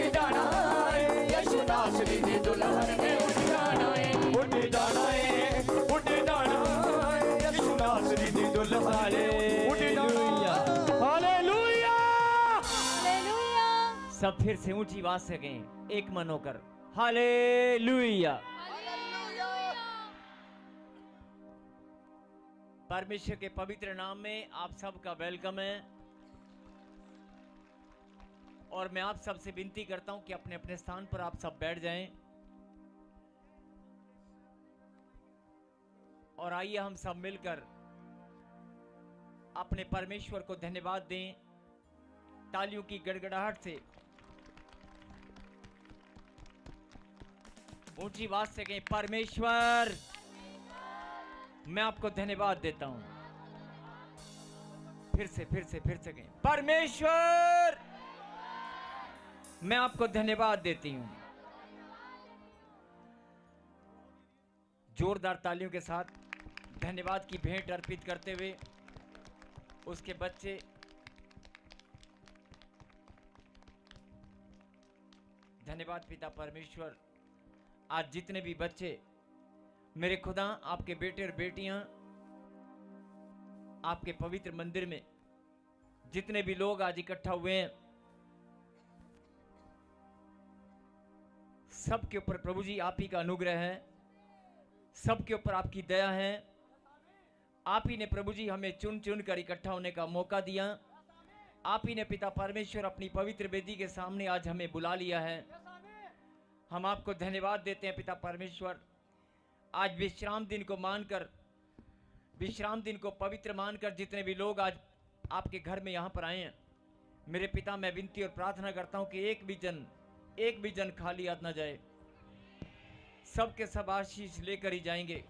जाना है, यीशु नासरी दी दुल्हन ने उठ जाना है, उठ जाना है, उठ जाना है, यीशु नासरी दी दुल्हन ने उठ जाना। Hallelujah, hallelujah. सब फिर से ऊंची आवाज से कहें, एक मन होकर हालेलुया। परमेश्वर के पवित्र नाम में आप सबका वेलकम है और मैं आप सबसे विनती करता हूं कि अपने अपने स्थान पर आप सब बैठ जाएं और आइए हम सब मिलकर अपने परमेश्वर को धन्यवाद दें तालियों की गड़गड़ाहट से। ऊंची आवाज से कहें, परमेश्वर मैं आपको धन्यवाद देता हूं। फिर से कहें, परमेश्वर मैं आपको धन्यवाद देती हूं। जोरदार तालियों के साथ धन्यवाद की भेंट अर्पित करते हुए उसके बच्चे धन्यवाद पिता परमेश्वर। आज जितने भी बच्चे मेरे खुदा आपके बेटे और बेटियां आपके पवित्र मंदिर में जितने भी लोग आज इकट्ठा हुए हैं, सबके ऊपर प्रभु जी आप ही का अनुग्रह है, सबके ऊपर आपकी दया है। आप ही ने प्रभु जी हमें चुन चुन कर इकट्ठा होने का मौका दिया। आप ही ने पिता परमेश्वर अपनी पवित्र वेदी के सामने आज हमें बुला लिया है। हम आपको धन्यवाद देते हैं पिता परमेश्वर। आज विश्राम दिन को मानकर, विश्राम दिन को पवित्र मानकर जितने भी लोग आज आपके घर में यहाँ पर आए हैं, मेरे पिता मैं विनती और प्रार्थना करता हूँ कि एक भी जन खाली हाथ न जाए। सबके सब आशीष लेकर ही जाएंगे,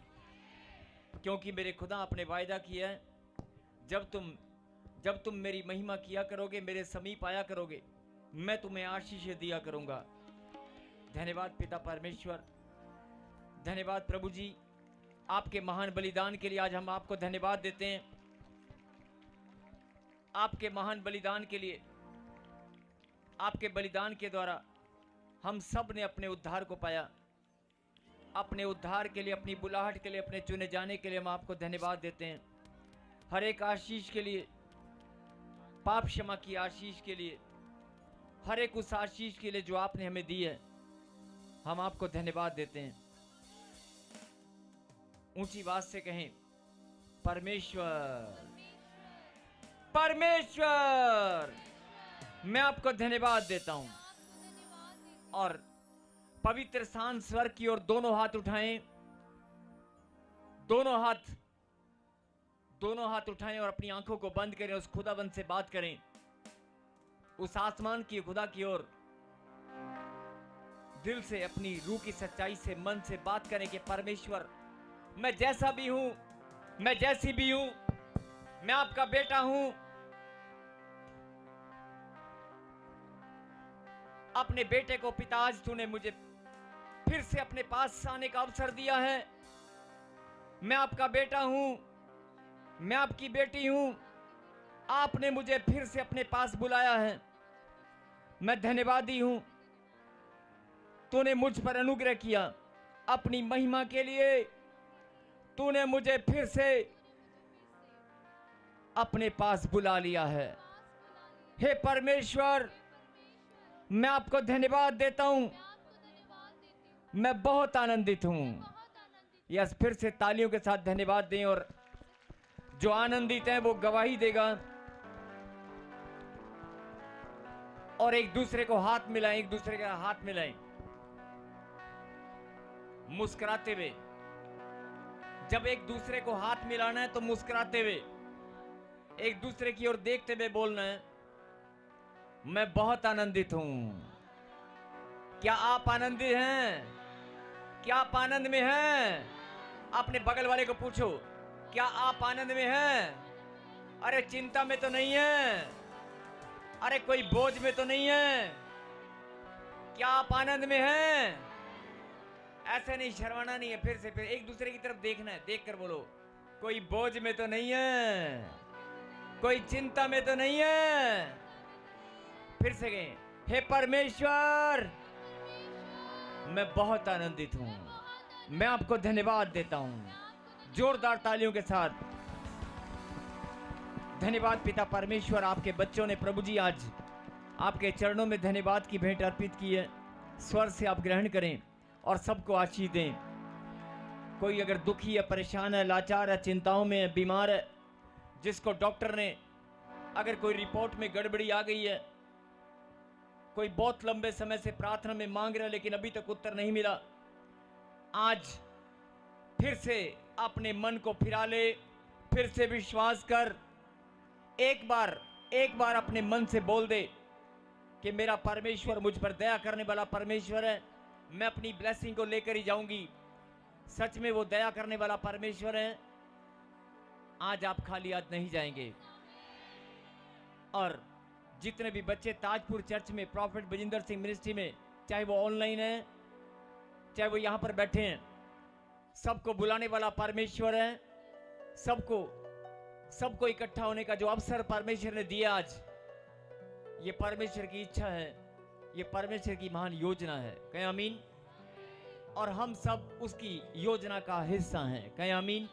क्योंकि मेरे खुदा आपने वायदा किया है, जब तुम मेरी महिमा किया करोगे, मेरे समीप आया करोगे, मैं तुम्हें आशीष दिया करूँगा। धन्यवाद पिता परमेश्वर, धन्यवाद प्रभु जी आपके महान बलिदान के लिए। आज हम आपको धन्यवाद देते हैं आपके महान बलिदान के लिए। आपके बलिदान के द्वारा हम सब ने अपने उद्धार को पाया। अपने उद्धार के लिए, अपनी बुलाहट के लिए, अपने चुने जाने के लिए हम आपको धन्यवाद देते हैं। हर एक आशीष के लिए, पाप क्षमा की आशीष के लिए, हर एक उस आशीष के लिए जो आपने हमें दी है, हम आपको धन्यवाद देते हैं। ऊंची आवाज से कहें, परमेश्वर परमेश्वर मैं आपको धन्यवाद देता हूं। और पवित्र स्थान स्वर्ग की ओर दोनों हाथ उठाएं, दोनों हाथ उठाएं और अपनी आंखों को बंद करें। उस खुदाबंद से बात करें, उस आसमान की खुदा की ओर दिल से, अपनी रूह की सच्चाई से, मन से बात करें कि परमेश्वर मैं जैसा भी हूं, मैं जैसी भी हूं, मैं आपका बेटा हूं। अपने बेटे को पिता आज तूने मुझे फिर से अपने पास आने का अवसर दिया है। मैं आपका बेटा हूं, मैं आपकी बेटी हूं। आपने मुझे फिर से अपने पास बुलाया है। मैं धन्यवादी हूं। तूने मुझ पर अनुग्रह किया अपनी महिमा के लिए। तूने मुझे फिर से अपने पास बुला लिया है। हे परमेश्वर मैं आपको धन्यवाद देता हूं। मैं बहुत आनंदित हूं। यस, फिर से तालियों के साथ धन्यवाद दें और जो आनंदित है वो गवाही देगा। और एक दूसरे को हाथ मिलाएं, एक दूसरे का हाथ मिलाएं मुस्कुराते हुए। जब एक दूसरे को हाथ मिलाना है तो मुस्कुराते हुए, एक दूसरे की ओर देखते हुए बोलना है, मैं बहुत आनंदित हूं। क्या आप आनंदित हैं? क्या आप आनंद में हैं? अपने बगल वाले को पूछो, क्या आप आनंद में हैं? अरे चिंता में तो नहीं है? अरे कोई बोझ में तो नहीं है? क्या आप आनंद में हैं? ऐसे नहीं, शर्माना नहीं है। फिर एक दूसरे की तरफ देखना है, देखकर बोलो, कोई बोझ में तो नहीं है, कोई चिंता में तो नहीं है। फिर से कहें, हे परमेश्वर, मैं बहुत आनंदित हूं। मैं आपको धन्यवाद देता हूं। जोरदार तालियों के साथ धन्यवाद पिता परमेश्वर। आपके बच्चों ने प्रभु जी आज आपके चरणों में धन्यवाद की भेंट अर्पित की है। स्वर से आप ग्रहण करें और सबको आशीष दें। कोई अगर दुखी है, परेशान है, लाचार है, चिंताओं में है, बीमार है, जिसको डॉक्टर ने अगर कोई रिपोर्ट में गड़बड़ी आ गई है, कोई बहुत लंबे समय से प्रार्थना में मांग रहा है लेकिन अभी तक उत्तर नहीं मिला, आज फिर से अपने मन को फिरा ले, फिर से विश्वास कर, एक बार अपने मन से बोल दे कि मेरा परमेश्वर मुझ पर दया करने वाला परमेश्वर है। मैं अपनी ब्लेसिंग को लेकर ही जाऊंगी। सच में वो दया करने वाला परमेश्वर है। आज आप खाली हाथ नहीं जाएंगे। और जितने भी बच्चे ताजपुर चर्च में प्रॉफेट बजिंदर सिंह मिनिस्ट्री में, चाहे वो ऑनलाइन है, चाहे वो यहां पर बैठे हैं, सबको बुलाने वाला परमेश्वर है। सबको इकट्ठा होने का जो अवसर परमेश्वर ने दिया आज, ये परमेश्वर की इच्छा है, ये परमेश्वर की महान योजना है। कहें आमीन। और हम सब उसकी योजना का हिस्सा हैं। कहें आमीन।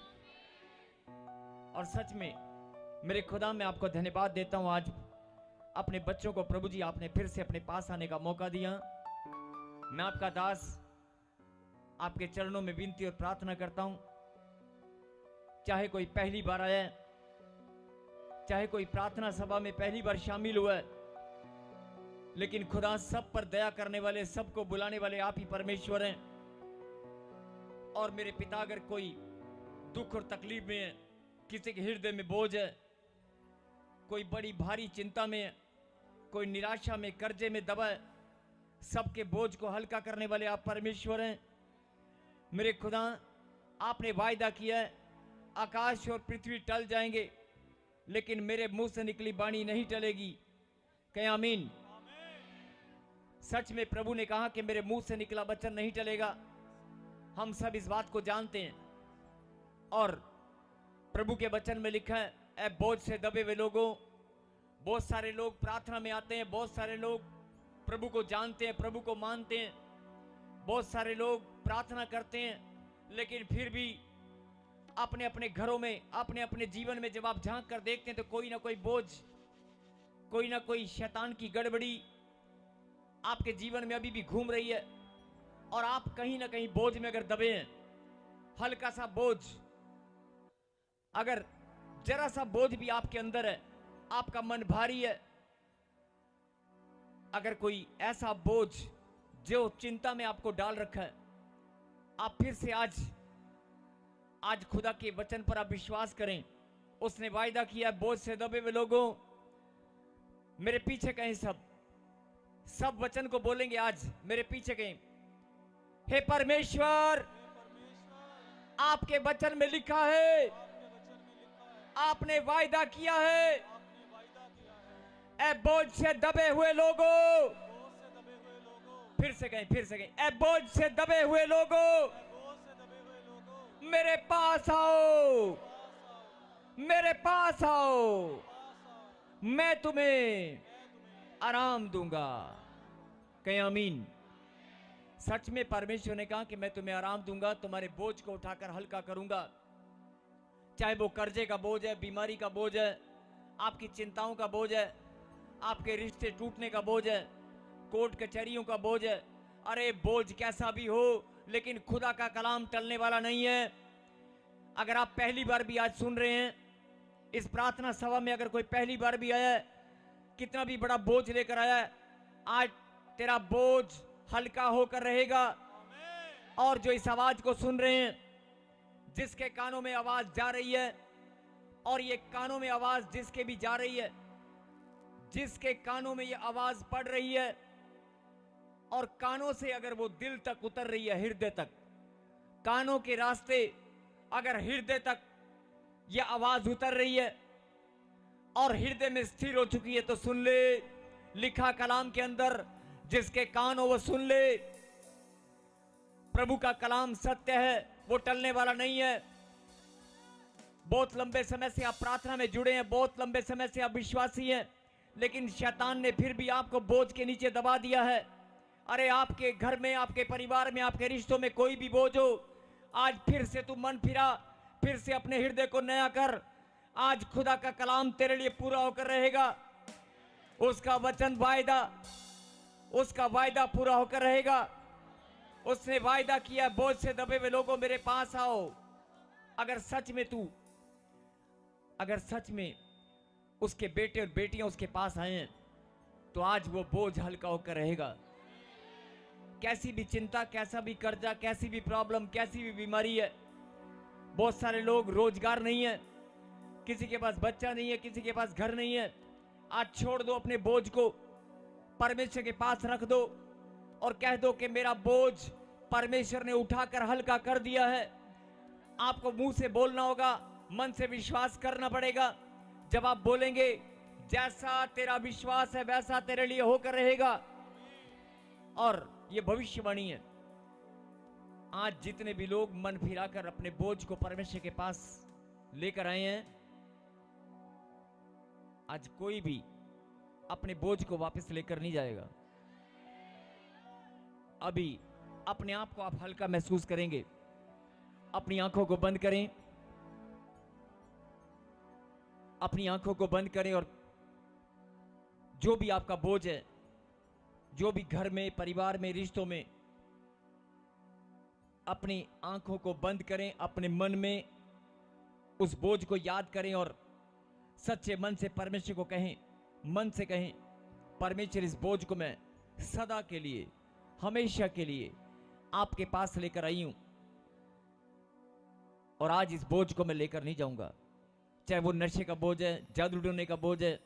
और सच में मेरे खुदा, मैं आपको धन्यवाद देता हूं। आज अपने बच्चों को प्रभु जी आपने फिर से अपने पास आने का मौका दिया। मैं आपका दास आपके चरणों में विनती और प्रार्थना करता हूं। चाहे कोई पहली बार आया, चाहे कोई प्रार्थना सभा में पहली बार शामिल हुआ है, लेकिन खुदा सब पर दया करने वाले, सबको बुलाने वाले आप ही परमेश्वर हैं। और मेरे पिता, अगर कोई दुख और तकलीफ में है, किसी के हृदय में बोझ है, कोई बड़ी भारी चिंता में है, कोई निराशा में, कर्जे में दबा है, सबके बोझ को हल्का करने वाले आप परमेश्वर हैं। मेरे खुदा, आपने वायदा किया है आकाश और पृथ्वी टल जाएंगे लेकिन मेरे मुंह से निकली वाणी नहीं टलेगी। कहें आमीन। सच में प्रभु ने कहा कि मेरे मुंह से निकला वचन नहीं टलेगा। हम सब इस बात को जानते हैं। और प्रभु के वचन में लिखा है, ऐ बोझ से दबे हुए लोगों। बहुत सारे लोग प्रार्थना में आते हैं, बहुत सारे लोग प्रभु को जानते हैं, प्रभु को मानते हैं, बहुत सारे लोग प्रार्थना करते हैं, लेकिन फिर भी अपने अपने घरों में, अपने अपने जीवन में जब आप झांक कर देखते हैं तो कोई ना कोई बोझ, कोई ना कोई शैतान की गड़बड़ी आपके जीवन में अभी भी घूम रही है। और आप कहीं ना कहीं बोझ में अगर दबे हैं, हल्का सा बोझ, अगर जरा सा बोझ भी आपके अंदर है, आपका मन भारी है, अगर कोई ऐसा बोझ जो चिंता में आपको डाल रखा है, आप फिर से आज खुदा के वचन पर आप विश्वास करें। उसने वायदा किया, बोझ से दबे हुए लोगों, मेरे पीछे कहें, सब वचन को बोलेंगे आज, मेरे पीछे कहें, हे परमेश्वर, आपके वचन में लिखा है, आपने वायदा किया है, ऐ बोझ से दबे हुए लोगों, फिर से कहें, ऐ बोझ से दबे हुए लोगों, मेरे पास आओ, मेरे पास आओ, मैं तुम्हें आराम दूंगा। कहें आमीन। सच में परमेश्वर ने कहा कि मैं तुम्हें आराम दूंगा, तुम्हारे बोझ को उठाकर हल्का करूंगा। चाहे वो कर्जे का बोझ है, बीमारी का बोझ है, आपकी चिंताओं का बोझ है, आपके रिश्ते टूटने का बोझ है, कोर्ट कचहरियों का बोझ है। अरे बोझ कैसा भी हो, लेकिन खुदा का कलाम टलने वाला नहीं है। अगर आप पहली बार भी आज सुन रहे हैं इस प्रार्थना सभा में, अगर कोई पहली बार भी आया है, कितना भी बड़ा बोझ लेकर आया है, आज तेरा बोझ हल्का होकर रहेगा। और जो इस आवाज को सुन रहे हैं, जिसके कानों में आवाज जा रही है, और ये कानों में आवाज जिसके भी जा रही है, जिसके कानों में ये आवाज पड़ रही है, और कानों से अगर वो दिल तक उतर रही है, हृदय तक, कानों के रास्ते अगर हृदय तक ये आवाज उतर रही है और हृदय में स्थिर हो चुकी है, तो सुन ले, लिखा कलाम के अंदर, जिसके कान हो वो सुन ले। प्रभु का कलाम सत्य है, वो टलने वाला नहीं है। बहुत लंबे समय से आप प्रार्थना में जुड़े हैं, बहुत लंबे समय से आप विश्वासी हैं, लेकिन शैतान ने फिर भी आपको बोझ के नीचे दबा दिया है। अरे आपके घर में, आपके परिवार में, आपके रिश्तों में कोई भी बोझ हो, आज फिर से तू मन फिरा, फिर से अपने हृदय को नया कर। आज खुदा का कलाम तेरे लिए पूरा होकर रहेगा। उसका वचन वायदा, उसका वायदा पूरा होकर रहेगा। उसने वायदा किया, बोझ से दबे हुए लोगों मेरे पास आओ। अगर सच में उसके बेटे और बेटियां उसके पास आए हैं, तो आज वो बोझ हल्का होकर रहेगा। कैसी भी चिंता, कैसा भी कर्जा, कैसी भी प्रॉब्लम, कैसी भी बीमारी है, बहुत सारे लोग रोजगार नहीं है, किसी के पास बच्चा नहीं है, किसी के पास घर नहीं है। आज छोड़ दो अपने बोझ को, परमेश्वर के पास रख दो और कह दो कि मेरा बोझ परमेश्वर ने उठाकर हल्का कर दिया है। आपको मुंह से बोलना होगा, मन से विश्वास करना पड़ेगा। जब आप बोलेंगे, जैसा तेरा विश्वास है वैसा तेरे लिए होकर रहेगा। और ये भविष्यवाणी है। आज जितने भी लोग मन फिराकर अपने बोझ को परमेश्वर के पास लेकर आए हैं, आज कोई भी अपने बोझ को वापस लेकर नहीं जाएगा। अभी अपने आप को आप हल्का महसूस करेंगे। अपनी आंखों को बंद करें, अपनी आंखों को बंद करें और जो भी आपका बोझ है, जो भी घर में, परिवार में, रिश्तों में, अपनी आंखों को बंद करें। अपने मन में उस बोझ को याद करें और सच्चे मन से परमेश्वर को कहें, मन से कहें, परमेश्वर इस बोझ को मैं सदा के लिए, हमेशा के लिए आपके पास लेकर आई हूं और आज इस बोझ को मैं लेकर नहीं जाऊंगा। चाहे वो नशे का बोझ है, जादू टोने का बोझ है,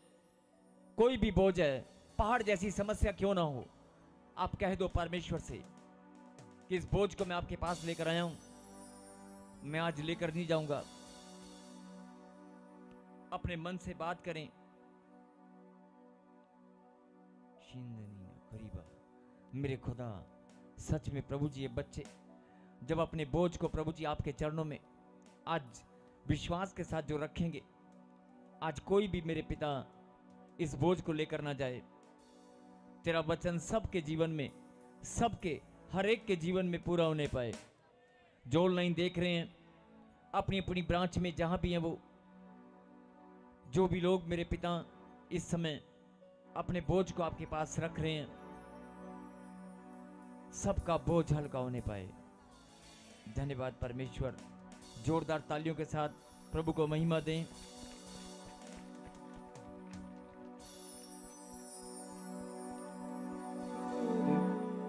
कोई भी बोझ है, पहाड़ जैसी समस्या क्यों ना हो, आप कह दो परमेश्वर से कि इस बोझ को मैं आपके पास लेकर आया हूं, मैं आज लेकर नहीं जाऊंगा। अपने मन से बात करें। मेरे खुदा, सच में प्रभु जी, ये बच्चे जब अपने बोझ को प्रभु जी आपके चरणों में आज विश्वास के साथ जो रखेंगे, आज कोई भी मेरे पिता इस बोझ को लेकर ना जाए। तेरा वचन सबके जीवन में, सबके हर एक के जीवन में पूरा होने पाए। जो ऑनलाइन देख रहे हैं, अपनी अपनी ब्रांच में जहां भी हैं, वो जो भी लोग मेरे पिता इस समय अपने बोझ को आपके पास रख रहे हैं, सबका बोझ हल्का होने पाए। धन्यवाद परमेश्वर। जोरदार तालियों के साथ प्रभु को महिमा दें।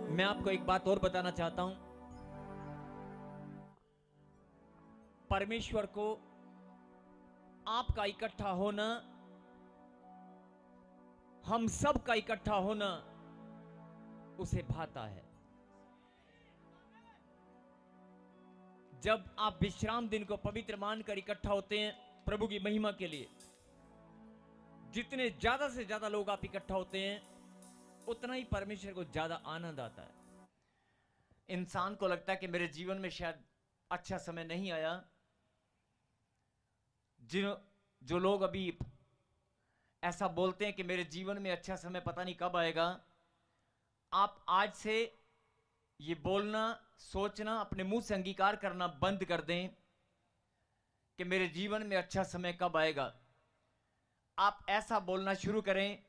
मैं आपको एक बात और बताना चाहता हूं। परमेश्वर को आपका इकट्ठा होना, हम सब का इकट्ठा होना उसे भाता है। जब आप विश्राम दिन को पवित्र मानकर इकट्ठा होते हैं प्रभु की महिमा के लिए, जितने ज्यादा से ज्यादा लोग आप इकट्ठा होते हैं, उतना ही परमेश्वर को ज्यादा आनंद आता है। इंसान को लगता है कि मेरे जीवन में शायद अच्छा समय नहीं आया। जो लोग अभी ऐसा बोलते हैं कि मेरे जीवन में अच्छा समय पता नहीं कब आएगा, आप आज से ये बोलना, सोचना, अपने मुंह से अंगीकार करना बंद कर दें कि मेरे जीवन में अच्छा समय कब आएगा। आप ऐसा बोलना शुरू करें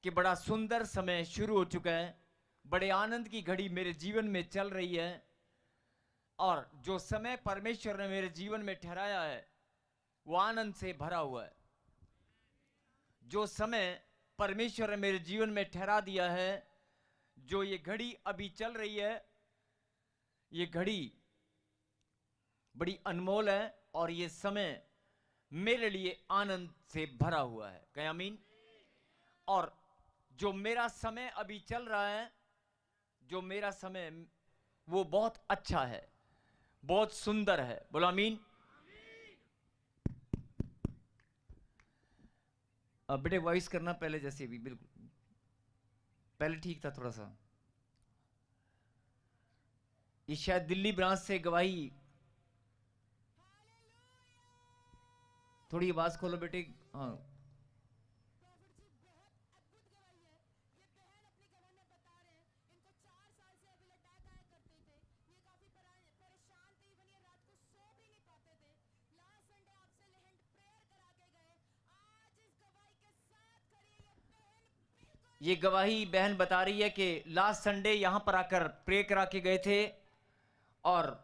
कि बड़ा सुंदर समय शुरू हो चुका है, बड़े आनंद की घड़ी मेरे जीवन में चल रही है, और जो समय परमेश्वर ने मेरे जीवन में ठहराया है वो आनंद से भरा हुआ है। जो समय परमेश्वर ने मेरे जीवन में ठहरा दिया है, जो ये घड़ी अभी चल रही है, ये घड़ी बड़ी अनमोल है और ये समय मेरे लिए आनंद से भरा हुआ है। कहें आमीन। और जो मेरा समय अभी चल रहा है, जो मेरा समय, वो बहुत अच्छा है, बहुत सुंदर है। बोलो आमीन। अब बेटे वॉइस करना पहले जैसे भी, बिल्कुल पहले ठीक था थोड़ा सा। ये शायद दिल्ली ब्रांच से गवाही, थोड़ी आवाज खोलो बेटे। हाँ, ये गवाही बहन बता रही है कि लास्ट संडे यहां पर आकर प्रे करा के गए थे और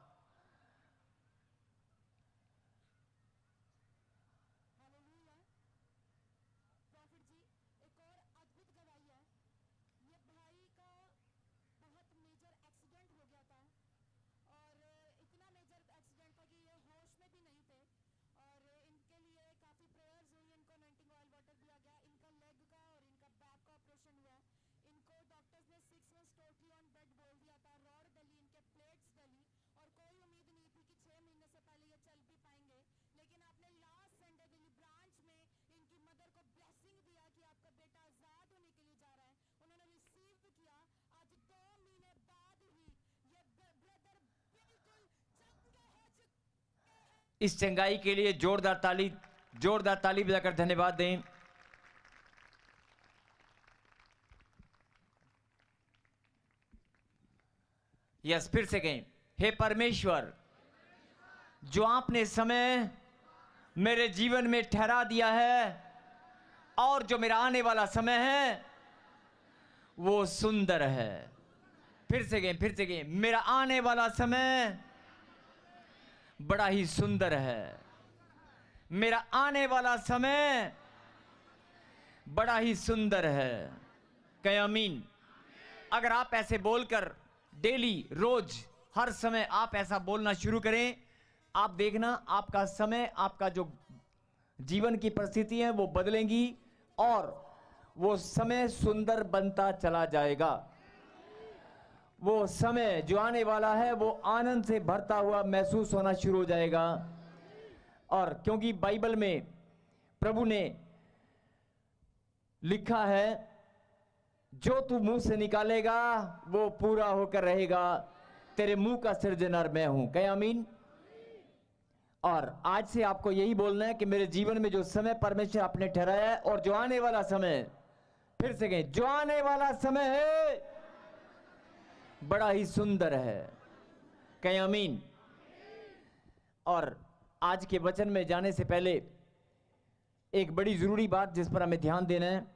इस चंगाई के लिए जोरदार ताली बजाकर धन्यवाद दें। यस, फिर से कहें, हे परमेश्वर, जो आपने समय मेरे जीवन में ठहरा दिया है और जो मेरा आने वाला समय है वो सुंदर है। फिर से कहें, मेरा आने वाला समय बड़ा ही सुंदर है। मेरा आने वाला समय बड़ा ही सुंदर है। कहें आमीन। अगर आप ऐसे बोलकर डेली, रोज, हर समय आप ऐसा बोलना शुरू करें, आप देखना आपका समय, आपका जो जीवन की परिस्थिति है वो बदलेंगी और वो समय सुंदर बनता चला जाएगा। वो समय जो आने वाला है वो आनंद से भरता हुआ महसूस होना शुरू हो जाएगा। और क्योंकि बाइबल में प्रभु ने लिखा है, जो तू मुंह से निकालेगा वो पूरा होकर रहेगा, तेरे मुंह का सृजनहार मैं हूं। कहे आमीन। और आज से आपको यही बोलना है कि मेरे जीवन में जो समय परमेश्वर आपने ठहराया है और जो आने वाला समय, फिर से कहें, जो आने वाला समय है बड़ा ही सुंदर है। कहें आमीन। और आज के वचन में जाने से पहले एक बड़ी जरूरी बात जिस पर हमें ध्यान देना है।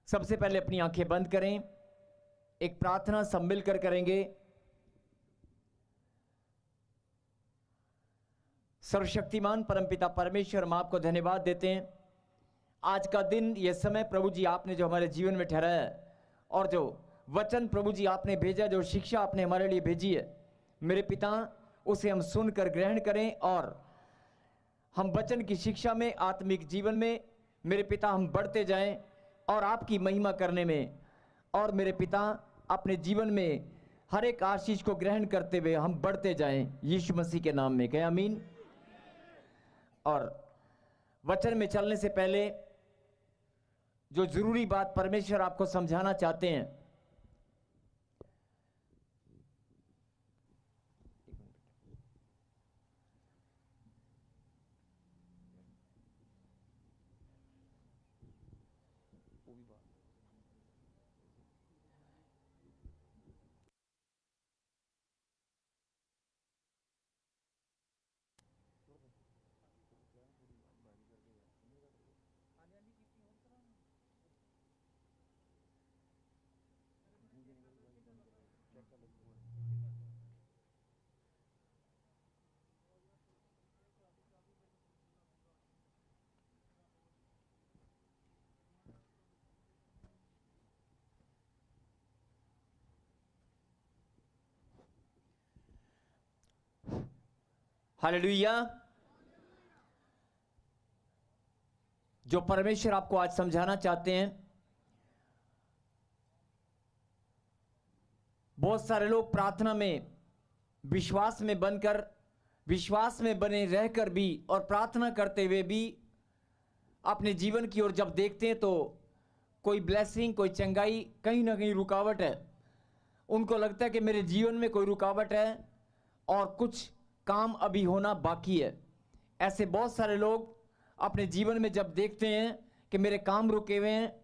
सबसे पहले अपनी आंखें बंद करें, एक प्रार्थना सब मिलकर करेंगे। सर्वशक्तिमान परमपिता परमेश्वर, हम आपको धन्यवाद देते हैं। आज का दिन, यह समय प्रभु जी आपने जो हमारे जीवन में ठहराया है और जो वचन प्रभु जी आपने भेजा, जो शिक्षा आपने हमारे लिए भेजी है, मेरे पिता, उसे हम सुनकर ग्रहण करें और हम वचन की शिक्षा में, आत्मिक जीवन में मेरे पिता हम बढ़ते जाएं और आपकी महिमा करने में, और मेरे पिता अपने जीवन में हर एक आशीष को ग्रहण करते हुए हम बढ़ते जाएं, यीशु मसीह के नाम में। कहें आमीन। और वचन में चलने से पहले जो जरूरी बात परमेश्वर आपको समझाना चाहते हैं, हालेलुया। जो परमेश्वर आपको आज समझाना चाहते हैं, बहुत सारे लोग प्रार्थना में विश्वास में बनकर, विश्वास में बने रहकर भी और प्रार्थना करते हुए भी अपने जीवन की ओर जब देखते हैं तो कोई ब्लेसिंग, कोई चंगाई, कहीं ना कहीं रुकावट है। उनको लगता है कि मेरे जीवन में कोई रुकावट है और कुछ काम अभी होना बाकी है। ऐसे बहुत सारे लोग अपने जीवन में जब देखते हैं कि मेरे काम रुके हुए हैं,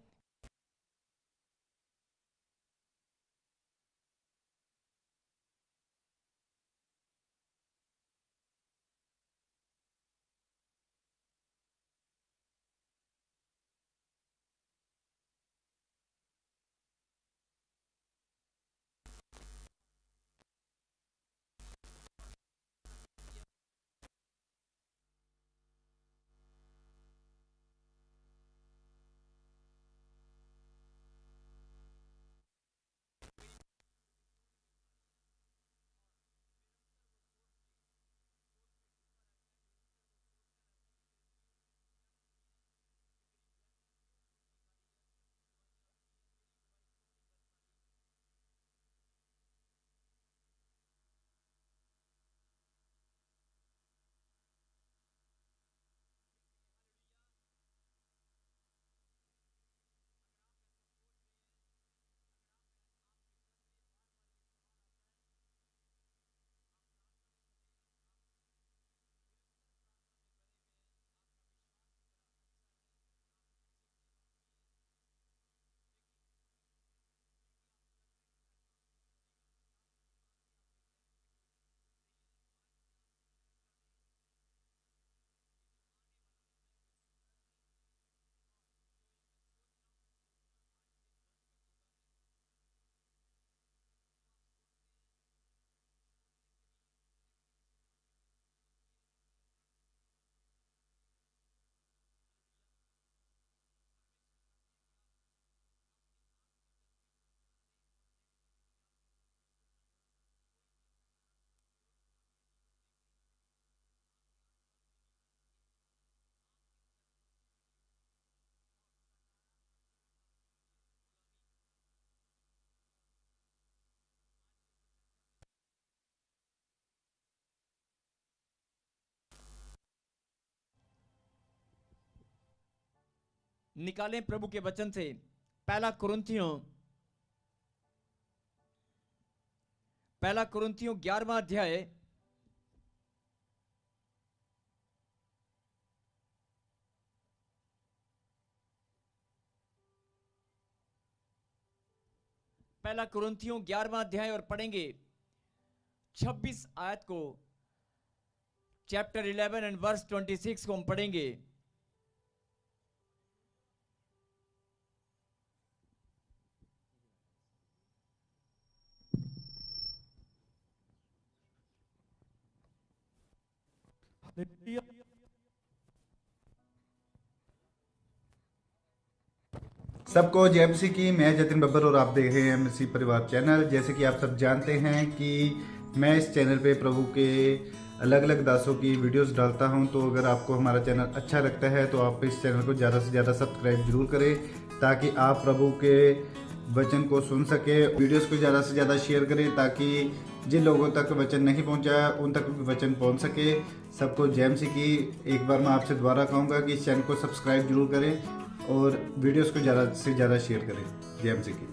निकालें प्रभु के वचन से पहला कुरिन्थियों 11वां अध्याय पहला कुरिन्थियों 11वां अध्याय और पढ़ेंगे 26 आयत को, चैप्टर 11 एंड वर्स 26 को हम पढ़ेंगे। सबको जय मसीह की। मैं जतिन बब्बर और आप देख रहे हैं मसीह परिवार चैनल। जैसे कि आप सब जानते हैं कि मैं इस चैनल पे प्रभु के अलग अलग दासों की वीडियोस डालता हूं, तो अगर आपको हमारा चैनल अच्छा लगता है तो आप इस चैनल को ज़्यादा से ज़्यादा सब्सक्राइब जरूर करें, ताकि आप प्रभु के वचन को सुन सके। वीडियोस को ज़्यादा से ज़्यादा शेयर करें, ताकि जिन लोगों तक वचन नहीं पहुंचा उन तक भी वचन पहुंच सके। सबको जय मसीह की। एक बार मैं आपसे दोबारा कहूँगा कि इस चैनल को सब्सक्राइब जरूर करें और वीडियोस को ज़्यादा से ज़्यादा शेयर करें। जय मसीह की।